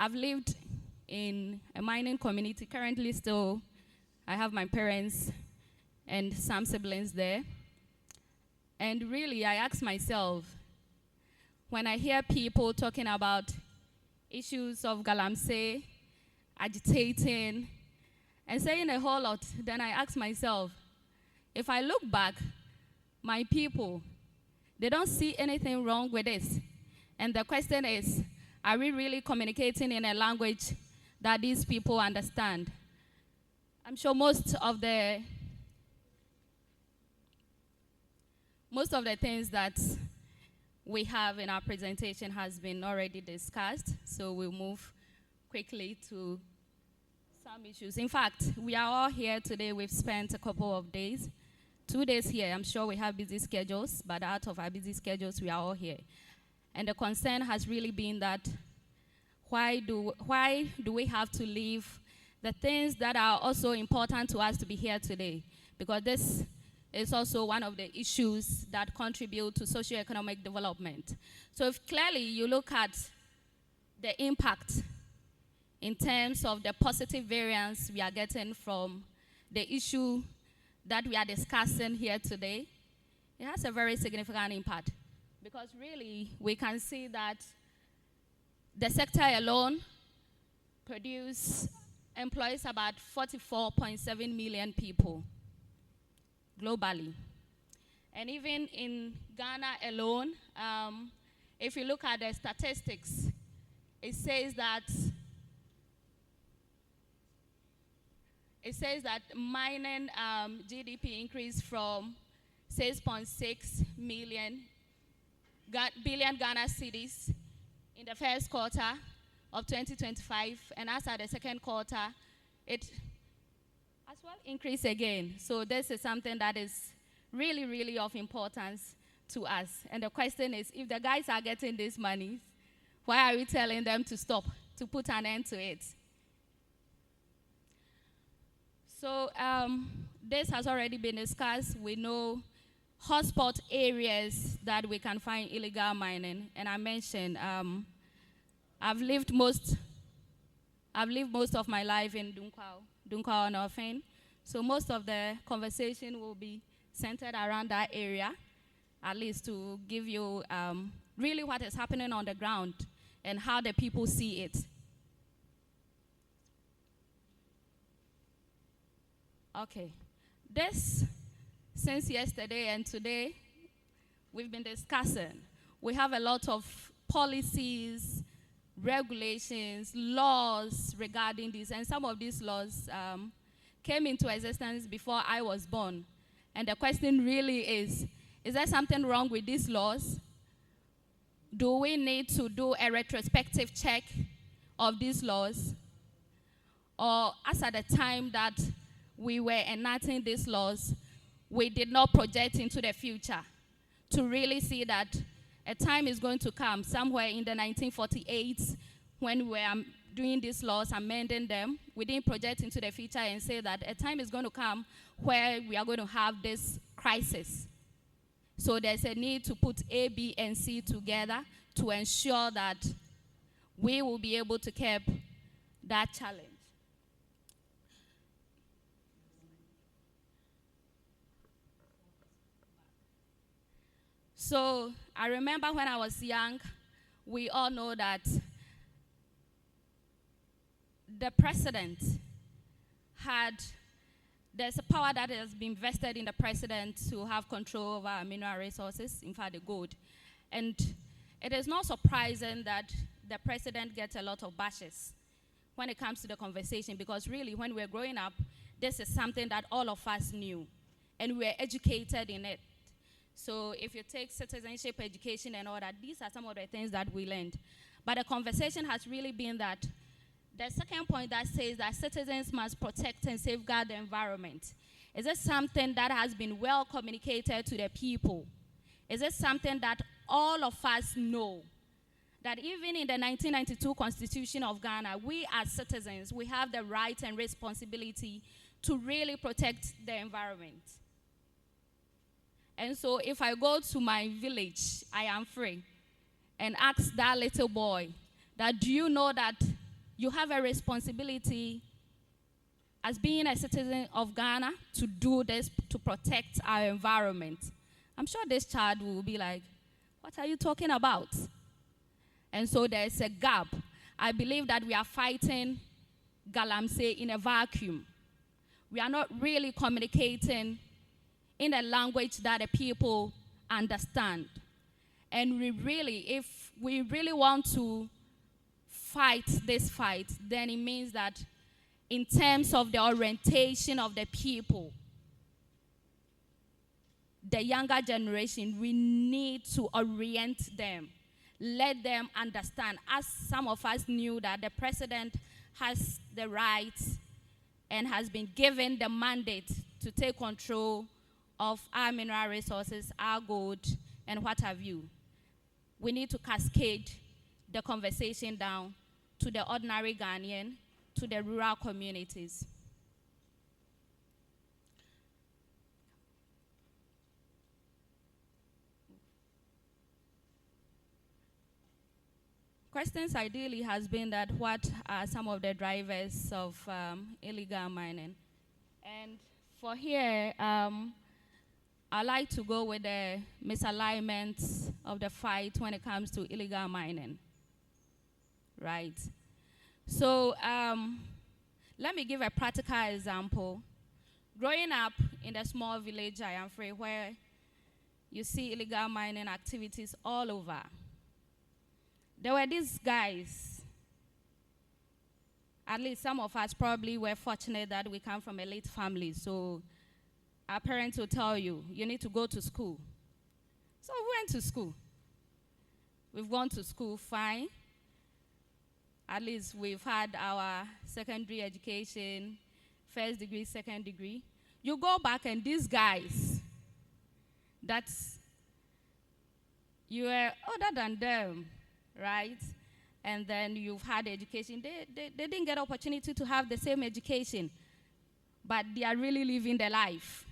I've lived in a mining community. Currently still, I have my parents and some siblings there. And really, I ask myself, when I hear people talking about issues of Galamsey, agitating, and saying a whole lot, then I ask myself, if I look back, my people, they don't see anything wrong with this. And the question is, are we really communicating in a language that these people understand? I'm sure most of the things that we have in our presentation has been already discussed, so we'll move quickly to some issues. In fact, we are all here today. We've spent a couple of days, 2 days here. I'm sure we have busy schedules, but out of our busy schedules, we are all here. And the concern has really been that why do we have to leave the things that are also important to us to be here today? Because this is also one of the issues that contribute to socio-economic development. So if clearly you look at the impact in terms of the positive variance we are getting from the issue that we are discussing here today, it has a very significant impact. Because really, we can see that the sector alone employs about 44.7 million people globally. And even in Ghana alone, if you look at the statistics, it says that mining GDP increased from 6.6 billion Ghana cedis in the first quarter of 2025, and as at the second quarter, it as well increased again. So this is something that is really, really of importance to us. And the question is, if the guys are getting this money, why are we telling them to stop, to put an end to it? So this has already been discussed. We know hotspot areas that we can find illegal mining, and I mentioned I've lived most of my life in Dunkwa Northern. So most of the conversation will be centered around that area, at least to give you really what is happening on the ground and how the people see it. Okay, since yesterday and today, we've been discussing. We have a lot of policies, regulations, laws regarding this, and some of these laws came into existence before I was born. And the question really is there something wrong with these laws? Do we need to do a retrospective check of these laws? Or as at the time that we were enacting these laws, we did not project into the future to really see that a time is going to come somewhere in the 1948s when we were doing these laws, amending them. We didn't project into the future and say that a time is going to come where we are going to have this crisis. So there's a need to put A, B, and C together to ensure that we will be able to keep that challenge. So I remember when I was young, we all know that the president there's a power that has been vested in the president to have control over our mineral resources, in fact the gold. And it is not surprising that the president gets a lot of bashes when it comes to the conversation, because really when we're growing up, this is something that all of us knew, and we're educated in it. So if you take citizenship education and all that, these are some of the things that we learned. But the conversation has really been that the second point that says that citizens must protect and safeguard the environment. Is it something that has been well communicated to the people? Is it something that all of us know? That even in the 1992 Constitution of Ghana, we as citizens, we have the right and responsibility to really protect the environment. And so if I go to my village, I am free, and ask that little boy that, do you know that you have a responsibility as being a citizen of Ghana to do this to protect our environment. I'm sure this child will be like, what are you talking about? And so there's a gap. I believe that we are fighting Galamsey in a vacuum. We are not really communicating in a language that the people understand. And if we really want to fight this fight, then it means that in terms of the orientation of the people, the younger generation, we need to orient them, let them understand. As some of us knew that the president has the rights and has been given the mandate to take control of our mineral resources, our gold, and what have you. We need to cascade the conversation down to the ordinary Ghanaian, to the rural communities. Questions ideally has been that what are some of the drivers of illegal mining? And for here, I like to go with the misalignment of the fight when it comes to illegal mining, right? So let me give a practical example. Growing up in a small village, I am free, where you see illegal mining activities all over. There were these guys, at least some of us probably were fortunate that we come from elite families, so our parents will tell you, you need to go to school. So we went to school. We've gone to school, fine. At least we've had our secondary education, first degree, second degree. You go back and these guys, you were older than them, right? And then you've had education. They didn't get opportunity to have the same education, but they are really living their life.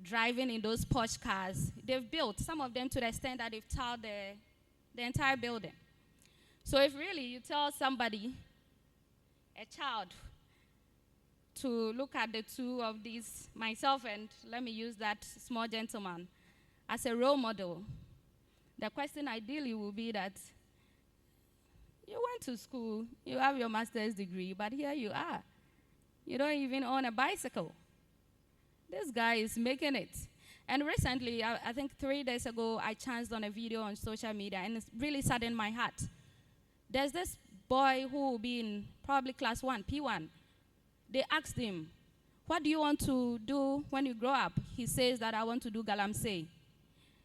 Driving in those posh cars. They've built, some of them to the extent that they've tiled the entire building. So if really you tell somebody, a child, to look at the two of these, myself and let me use that small gentleman, as a role model, the question ideally will be that you went to school, you have your master's degree, but here you are. You don't even own a bicycle. This guy is making it. And recently, I think 3 days ago, I chanced on a video on social media, and it really saddened my heart. There's this boy who will be in probably class 1, P1. They asked him, what do you want to do when you grow up? He says that I want to do Galamsey.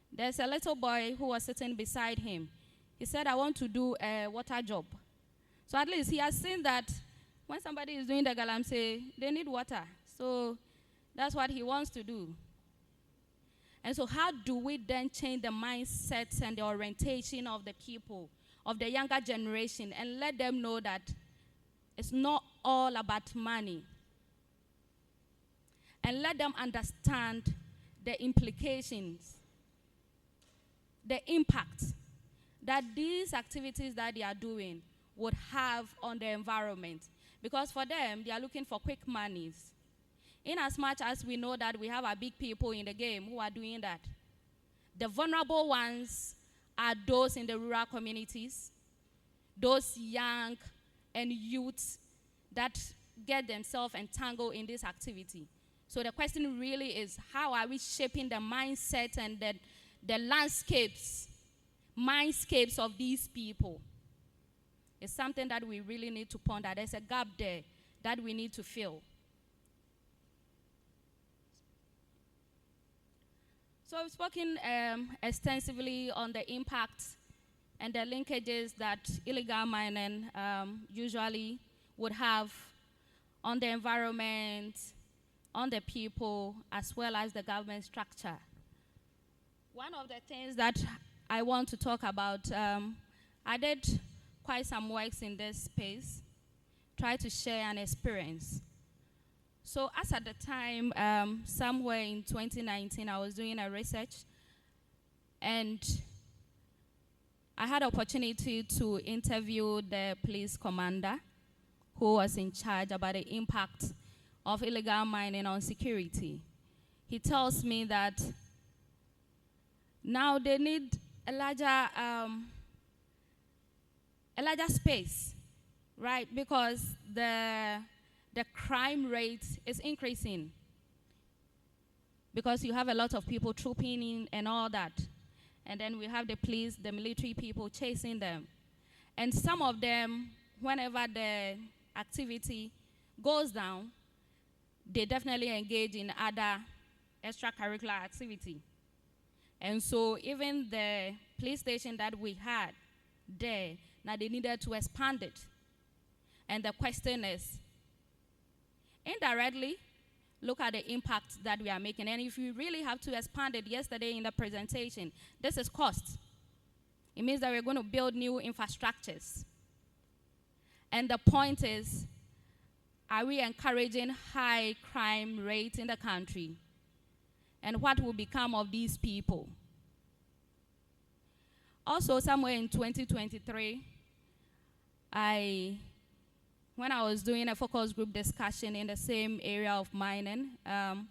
There's a little boy who was sitting beside him. He said, I want to do a water job. So at least he has seen that when somebody is doing the Galamsey, they need water. So that's what he wants to do. And so how do we then change the mindsets and the orientation of the people, of the younger generation, and let them know that it's not all about money? And let them understand the implications, the impact that these activities that they are doing would have on the environment. Because for them, they are looking for quick monies. In as much as we know that we have our big people in the game who are doing that, the vulnerable ones are those in the rural communities, those young and youths that get themselves entangled in this activity. So the question really is, how are we shaping the mindset and the mindscapes of these people? It's something that we really need to ponder. There's a gap there that we need to fill. So we've spoken extensively on the impact and the linkages that illegal mining usually would have on the environment, on the people, as well as the government structure. One of the things that I want to talk about, I did quite some works in this space, try to share an experience. So as at the time, somewhere in 2019, I was doing a research, and I had opportunity to interview the police commander who was in charge about the impact of illegal mining on security. He tells me that now they need a larger space, right? Because the crime rate is increasing. Because you have a lot of people trooping in and all that. And then we have the police, the military people chasing them. And some of them, whenever the activity goes down, they definitely engage in other extracurricular activity. And so even the police station that we had there, now they needed to expand it. And the question is, indirectly, look at the impact that we are making. And if you really have to expand it, yesterday in the presentation, this is cost. It means that we're going to build new infrastructures. And the point is, are we encouraging high crime rate in the country? And what will become of these people? Also, somewhere in 2023, when I was doing a focus group discussion in the same area of mining,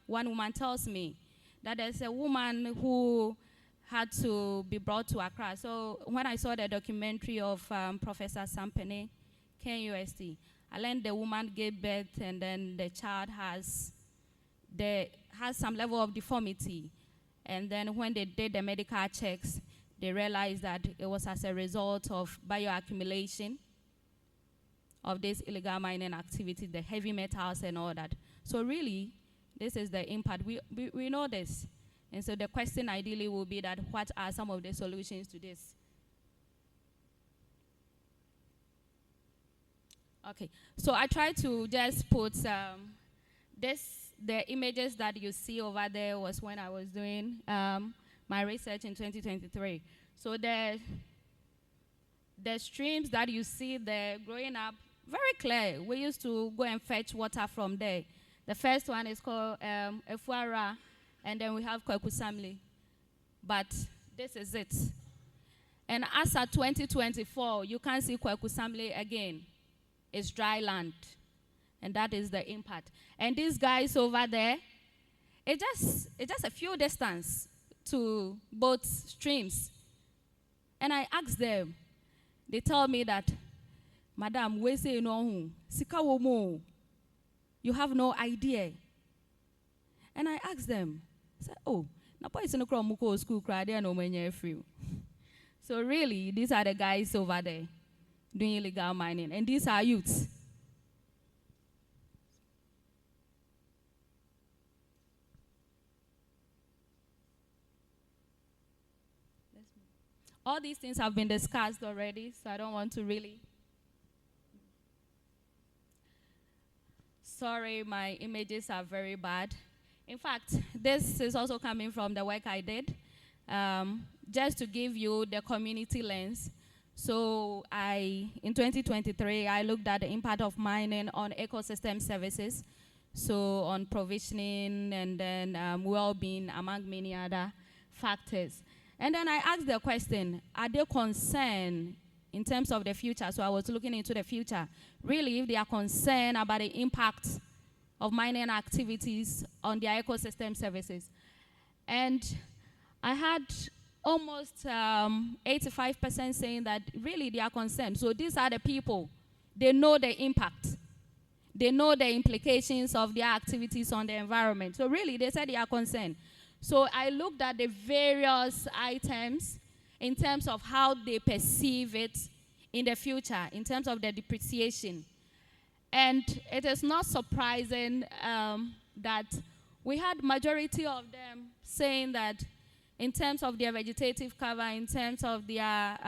one woman tells me that there's a woman who had to be brought to Accra. So when I saw the documentary of Professor Sampene, KUST, I learned the woman gave birth and then the child has some level of deformity. And then when they did the medical checks, they realized that it was as a result of bioaccumulation of this illegal mining activity, the heavy metals and all that. So really, this is the impact. We know this. And so the question ideally will be that what are some of the solutions to this? Okay, so I tried to just put the images that you see over there was when I was doing my research in 2023. So the streams that you see there growing up, very clear. We used to go and fetch water from there. The first one is called Efuara, and then we have Kwekusamli. But this is it. And as of 2024, you can't see Kwekusamli again. It's dry land. And that is the impact. And these guys over there, it's just a few distance to both streams. And I asked them, they told me that, Madam, we say no, sikawomo, you have no idea. And I asked them, I said, oh, na boy is in the school crowd, no man free. So really, these are the guys over there doing illegal mining, and these are youths. All these things have been discussed already, so I don't want to really. Sorry, my images are very bad. In fact, this is also coming from the work I did, just to give you the community lens. So in 2023, I looked at the impact of mining on ecosystem services, so on provisioning and then well-being, among many other factors. And then I asked the question, are they concerned in terms of the future? So I was looking into the future. Really, if they are concerned about the impact of mining activities on their ecosystem services. And I had almost 85% saying that really they are concerned. So these are the people. They know the impact. They know the implications of their activities on the environment. So really, they said they are concerned. So I looked at the various items in terms of how they perceive it in the future, in terms of the depreciation. And it is not surprising that we had majority of them saying that in terms of their vegetative cover, in terms of their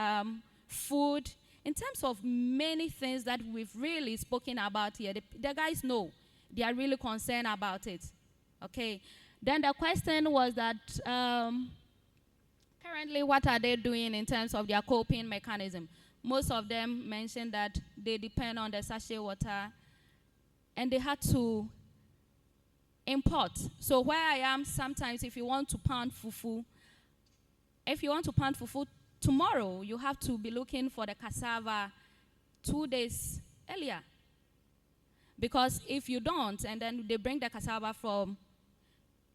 food, in terms of many things that we've really spoken about here, the guys know. They are really concerned about it. Okay. Then the question was that currently what are they doing in terms of their coping mechanism? Most of them mentioned that they depend on the sachet water and they had to import. So where I am, sometimes if you want to pound fufu tomorrow you have to be looking for the cassava 2 days earlier. Because if you don't, and then they bring the cassava from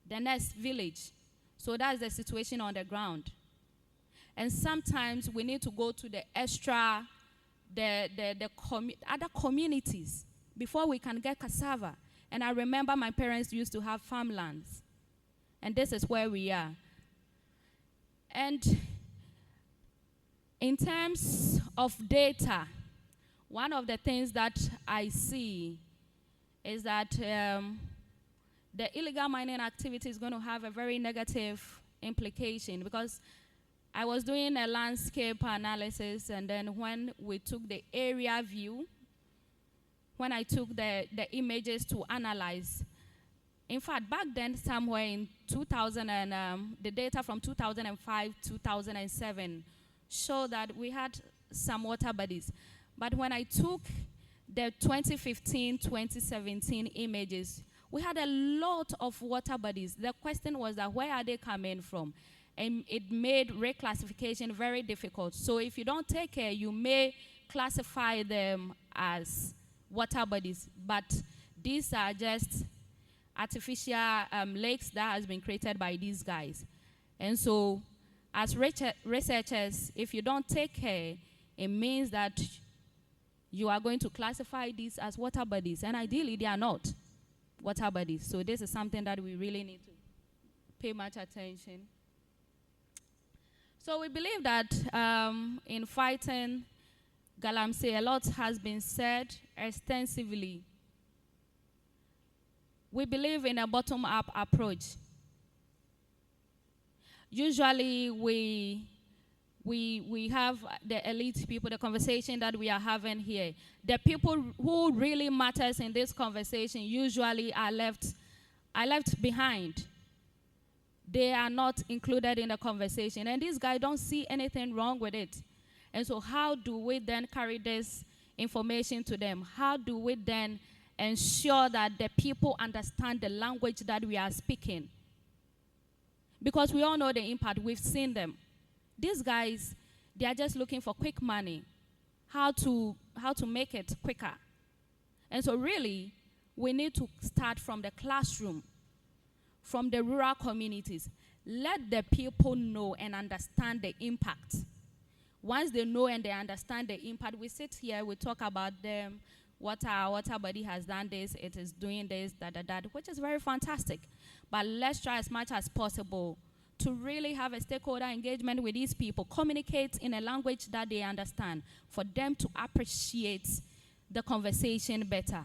the next village. So that's the situation on the ground. And sometimes we need to go to the extra, other communities before we can get cassava. And I remember my parents used to have farmlands. And this is where we are. And in terms of data, one of the things that I see is that the illegal mining activity is going to have a very negative implication, because I was doing a landscape analysis, and then when we took the area view, when I took the images to analyze, in fact, back then, somewhere in 2000, and the data from 2005, 2007 showed that we had some water bodies. But when I took the 2015, 2017 images, we had a lot of water bodies. The question was that where are they coming from? And it made reclassification very difficult. So if you don't take care, you may classify them as water bodies, but these are just artificial lakes that has been created by these guys. And so as researchers, if you don't take care, it means that you are going to classify these as water bodies, and ideally they are not water bodies. So this is something that we really need to pay much attention. So we believe that in fighting Galamsey, a lot has been said extensively. We believe in a bottom-up approach. Usually we have the elite people, the conversation that we are having here. The people who really matters in this conversation usually are left behind. They are not included in the conversation. And these guys don't see anything wrong with it. And so how do we then carry this information to them? How do we then ensure that the people understand the language that we are speaking? Because we all know the impact. We've seen them. These guys, they are just looking for quick money, how to make it quicker. And so really, we need to start from the classroom, from the rural communities. Let the people know and understand the impact. Once they know and they understand the impact, we sit here, we talk about them, what our water body has done this, it is doing this, which is very fantastic. But let's try as much as possible to really have a stakeholder engagement with these people, communicate in a language that they understand, for them to appreciate the conversation better.